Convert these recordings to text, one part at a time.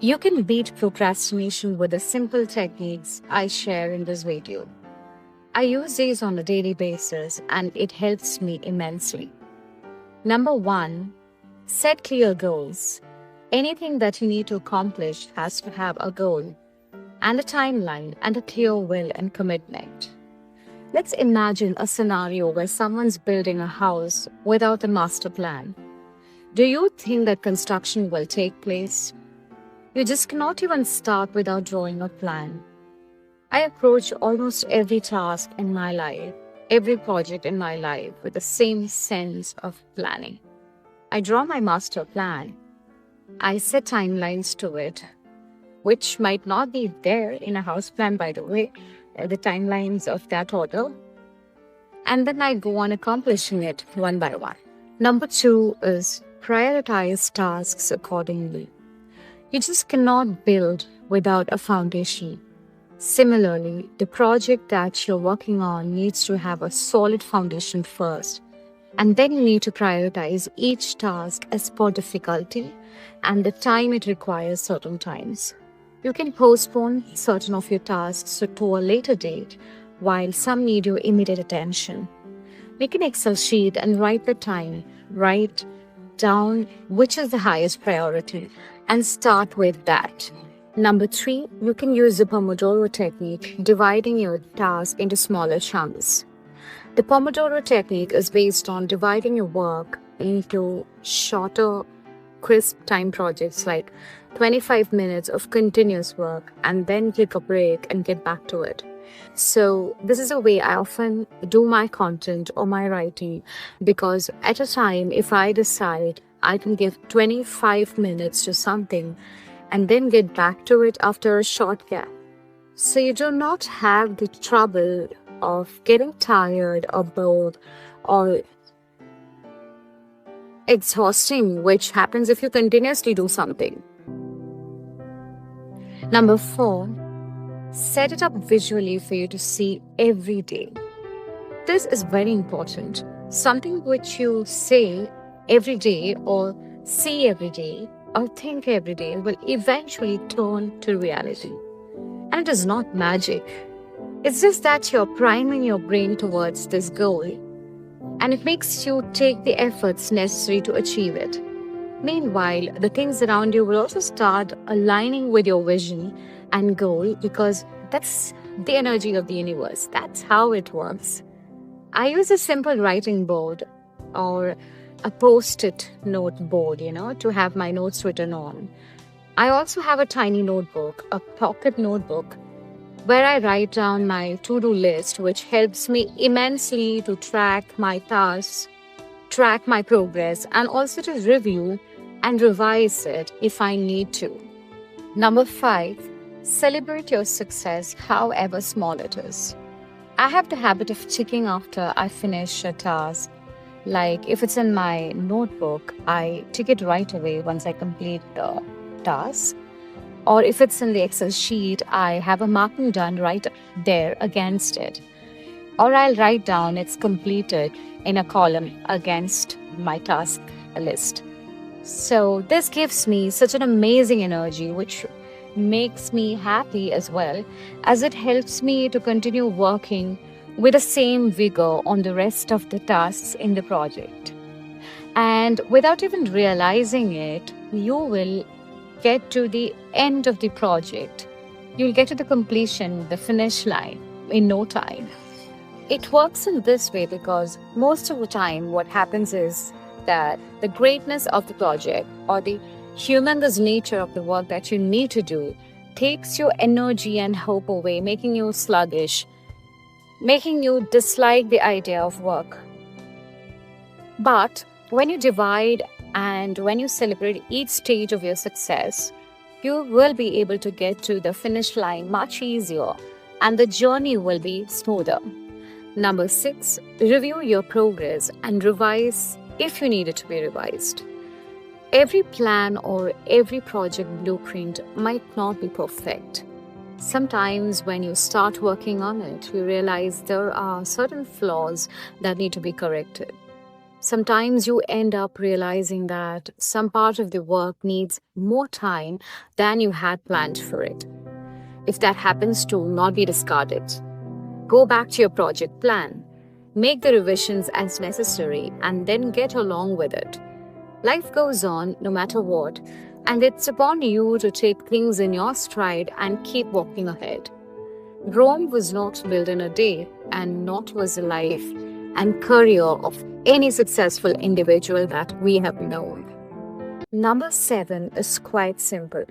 You can beat procrastination with the simple techniques I share in this video. I use these on a daily basis and it helps me immensely. Number one, set clear goals. Anything that you need to accomplish has to have a goal and a timeline and a clear will and commitment. Let's imagine a scenario where someone's building a house without a master plan. Do you think that construction will take place? You just cannot even start without drawing a plan. I approach almost every task in my life, every project in my life with the same sense of planning. I draw my master plan. I set timelines to it, which might not be there in a house plan, by the way, the timelines of that order. And then I go on accomplishing it one by one. Number two is prioritize tasks accordingly. You just cannot build without a foundation. Similarly, the project that you're working on needs to have a solid foundation first. And then you need to prioritize each task as per difficulty and the time it requires certain times. You can postpone certain of your tasks to a later date, while some need your immediate attention. Make an Excel sheet and write the time. Write down which is the highest priority and start with that. Number three, you can use the Pomodoro technique, dividing your task into smaller chunks. The Pomodoro technique is based on dividing your work into shorter, crisp time projects like 25 minutes of continuous work and then take a break and get back to it. So this is a way I often do my content or my writing, because at a time, if I decide I can give 25 minutes to something and then get back to it after a short gap. So you do not have the trouble of getting tired or bored or exhausting, which happens if you continuously do something. Number four, set it up visually for you to see every day. This is very important. Something which you say every day or see every day or think every day will eventually turn to reality. And it is not magic. It's just that you're priming your brain towards this goal, and it makes you take the efforts necessary to achieve it. Meanwhile, the things around you will also start aligning with your vision and goal, because that's the energy of the universe. That's how it works. I use a simple writing board or a post-it note board, to have my notes written on. I also have a tiny notebook, a pocket notebook, where I write down my to-do list, which helps me immensely to track my tasks, track my progress, and also to review and revise it if I need to. Number five, celebrate your success, however small it is. I have the habit of checking after I finish a task. Like if it's in my notebook, I tick it right away once I complete the task. Or if it's in the Excel sheet, I have a marking done right there against it. Or I'll write down it's completed in a column against my task list. So this gives me such an amazing energy, which makes me happy as well, as it helps me to continue working with the same vigor on the rest of the tasks in the project. And without even realizing it, you will get to the end of the project. You'll get to the completion, the finish line in no time. It works in this way because most of the time what happens is that the greatness of the project or the humongous nature of the work that you need to do takes your energy and hope away, making you sluggish, making you dislike the idea of work. But when you divide and when you celebrate each stage of your success, you will be able to get to the finish line much easier and the journey will be smoother. Number six, review your progress and revise if you need it to be revised. Every plan or every project blueprint might not be perfect. Sometimes when you start working on it, you realize there are certain flaws that need to be corrected. Sometimes you end up realizing that some part of the work needs more time than you had planned for it. If that happens, to not be discarded. Go back to your project plan, make the revisions as necessary, and then get along with it. Life goes on no matter what, and it's upon you to take things in your stride and keep walking ahead. Rome was not built in a day, and not was the life and career of any successful individual that we have known. Number 7 is quite simple.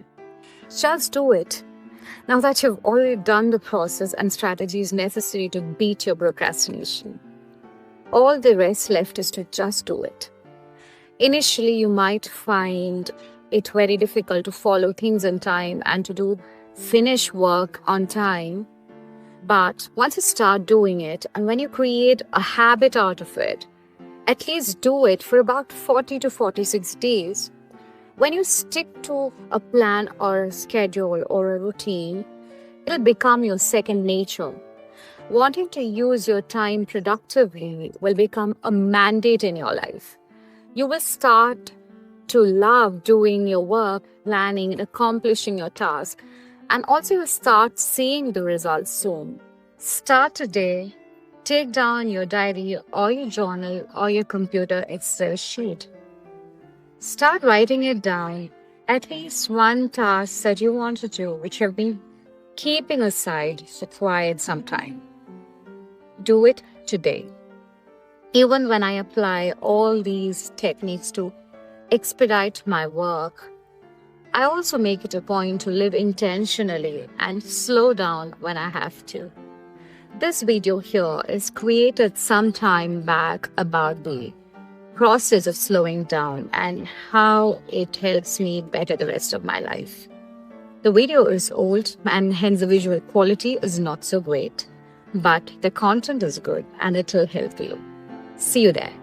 Just do it. Now that you've already done the process and strategies necessary to beat your procrastination, all the rest left is to just do it. Initially, you might find it very difficult to follow things on time and to do finish work on time. But once you start doing it, and when you create a habit out of it, at least do it for about 40 to 46 days. When you stick to a plan or a schedule or a routine, it'll become your second nature. Wanting to use your time productively will become a mandate in your life. You will start to love doing your work, planning, and accomplishing your task, and also you'll start seeing the results soon. Start today. Take down your diary or your journal or your computer Excel sheet. Start writing it down, at least one task that you want to do, which you have been keeping aside for quite some time. Do it today. Even when I apply all these techniques to expedite my work, I also make it a point to live intentionally and slow down when I have to. This video here is created some time back about the process of slowing down and how it helps me better the rest of my life. The video is old and hence the visual quality is not so great, but the content is good and it will help you. See you there.